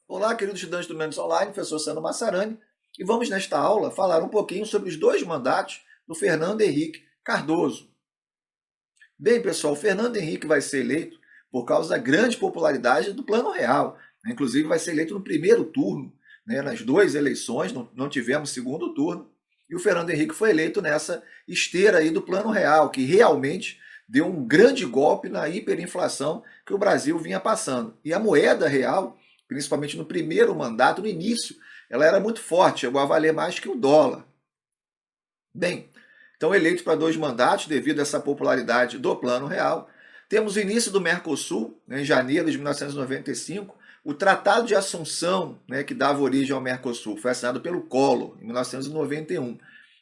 Olá, queridos estudantes do Mendes Online, professor Sandro Massarani, e vamos nesta aula falar um pouquinho sobre os dois mandatos do Fernando Henrique Cardoso. Bem, pessoal, o Fernando Henrique vai ser eleito por causa da grande popularidade do Plano Real. Inclusive, vai ser eleito no primeiro turno, né, nas duas eleições, não tivemos segundo turno, e o Fernando Henrique foi eleito nessa esteira aí do Plano Real, que realmente deu um grande golpe na hiperinflação que o Brasil vinha passando. E a moeda real, principalmente no primeiro mandato, no início, ela era muito forte, chegou a valer mais que o dólar. Bem, então eleito para dois mandatos devido a essa popularidade do Plano Real. Temos o início do Mercosul, né, em janeiro de 1995, o Tratado de Assunção, né, que dava origem ao Mercosul, foi assinado pelo Collor, em 1991.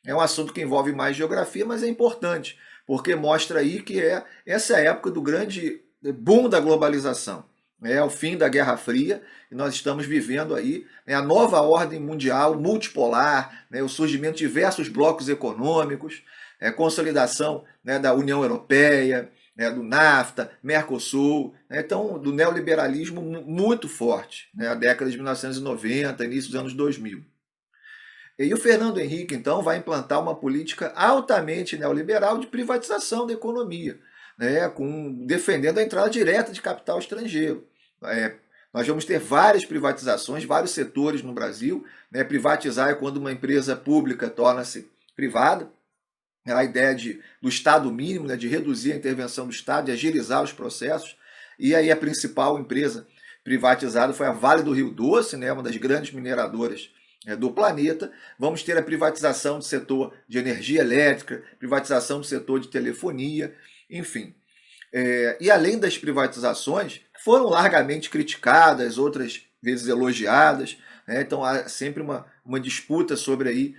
É um assunto que envolve mais geografia, mas é importante, porque mostra aí que essa é a época do grande boom da globalização. É o fim da Guerra Fria e nós estamos vivendo aí, né, a nova ordem mundial multipolar, né, o surgimento de diversos blocos econômicos, consolidação, né, da União Europeia, né, do NAFTA, Mercosul, né, então do neoliberalismo muito forte, né, a década de 1990, início dos anos 2000. E o Fernando Henrique, então, vai implantar uma política altamente neoliberal de privatização da economia, né, defendendo a entrada direta de capital estrangeiro. É, nós vamos ter várias privatizações, vários setores no Brasil. Né, privatizar é quando uma empresa pública torna-se privada. É a ideia do Estado mínimo, né, de reduzir a intervenção do Estado, de agilizar os processos. E aí a principal empresa privatizada foi a Vale do Rio Doce, né, uma das grandes mineradoras do planeta. Vamos ter a privatização do setor de energia elétrica, privatização do setor de telefonia, enfim. E além das privatizações, que foram largamente criticadas, outras vezes elogiadas, né? Então há sempre uma disputa sobre aí,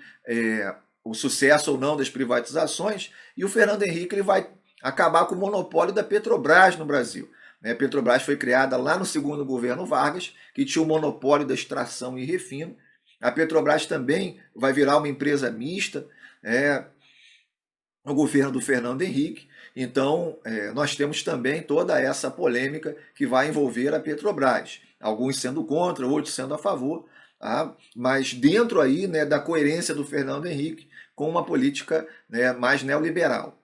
o sucesso ou não das privatizações, e o Fernando Henrique ele vai acabar com o monopólio da Petrobras no Brasil. Né? A Petrobras foi criada lá no segundo governo Vargas, que tinha o monopólio da extração e refino. A Petrobras também vai virar uma empresa mista, no governo do Fernando Henrique. Então, nós temos também toda essa polêmica que vai envolver a Petrobras. Alguns sendo contra, outros sendo a favor, tá? Mas dentro aí, né, da coerência do Fernando Henrique com uma política, né, mais neoliberal.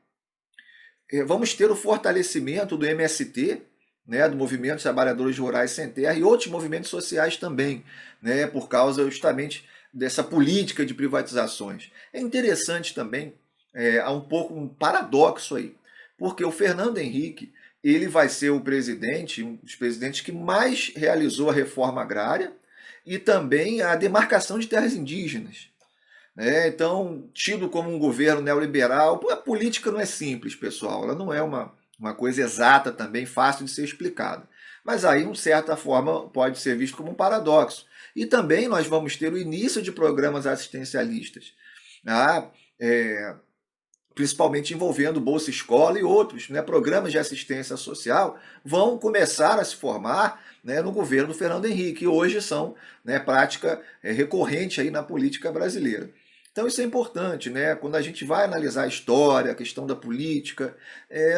Vamos ter o fortalecimento do MST, né, do Movimento dos Trabalhadores Rurais Sem Terra, e outros movimentos sociais também, né, por causa justamente dessa política de privatizações. É interessante também, há um pouco um paradoxo aí, porque o Fernando Henrique ele vai ser o presidente, um dos presidentes que mais realizou a reforma agrária e também a demarcação de terras indígenas. Então, tido como um governo neoliberal, a política não é simples, pessoal, ela não é uma coisa exata também, fácil de ser explicada. Mas aí, de certa forma, pode ser visto como um paradoxo. E também nós vamos ter o início de programas assistencialistas, tá? Principalmente envolvendo Bolsa Escola e outros, né, programas de assistência social, vão começar a se formar, né, no governo do Fernando Henrique, e hoje são, né, prática recorrente aí na política brasileira. Então isso é importante, né? Quando a gente vai analisar a história, a questão da política,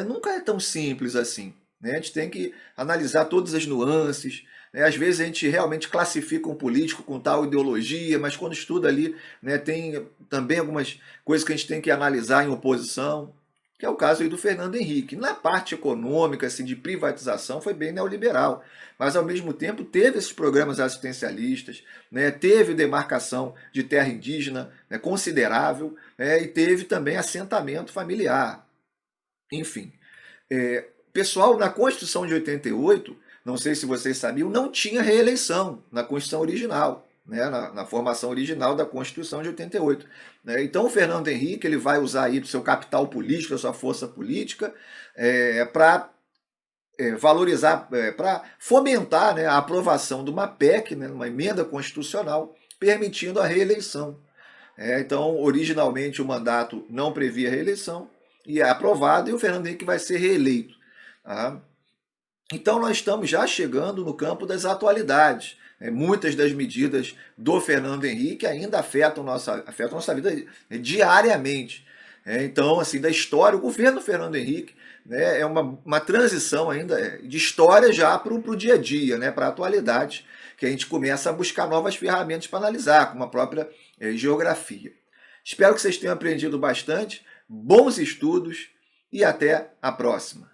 nunca é tão simples assim. Né? A gente tem que analisar todas as nuances. Né? Às vezes a gente realmente classifica um político com tal ideologia, mas quando estuda ali, né, tem também algumas coisas que a gente tem que analisar em oposição, que é o caso aí do Fernando Henrique. Na parte econômica, assim, de privatização, foi bem neoliberal, mas ao mesmo tempo teve esses programas assistencialistas, né, teve demarcação de terra indígena, né, considerável, e teve também assentamento familiar. Enfim, pessoal, na Constituição de 88, não sei se vocês sabiam, não tinha reeleição na Constituição original, né, na formação original da Constituição de 88. Né? Então o Fernando Henrique ele vai usar aí do seu capital político, da sua força política, para valorizar, para fomentar, né, a aprovação de uma PEC, né, uma emenda constitucional, permitindo a reeleição. Então, originalmente o mandato não previa reeleição, e é aprovado, e o Fernando Henrique vai ser reeleito. Tá? Então nós estamos já chegando no campo das atualidades. Muitas das medidas do Fernando Henrique ainda afetam a nossa vida diariamente. Então, assim, da história, o governo Fernando Henrique, né, é uma transição ainda de história já para o dia a dia, né, para a atualidade, que a gente começa a buscar novas ferramentas para analisar, como a própria geografia. Espero que vocês tenham aprendido bastante, bons estudos e até a próxima.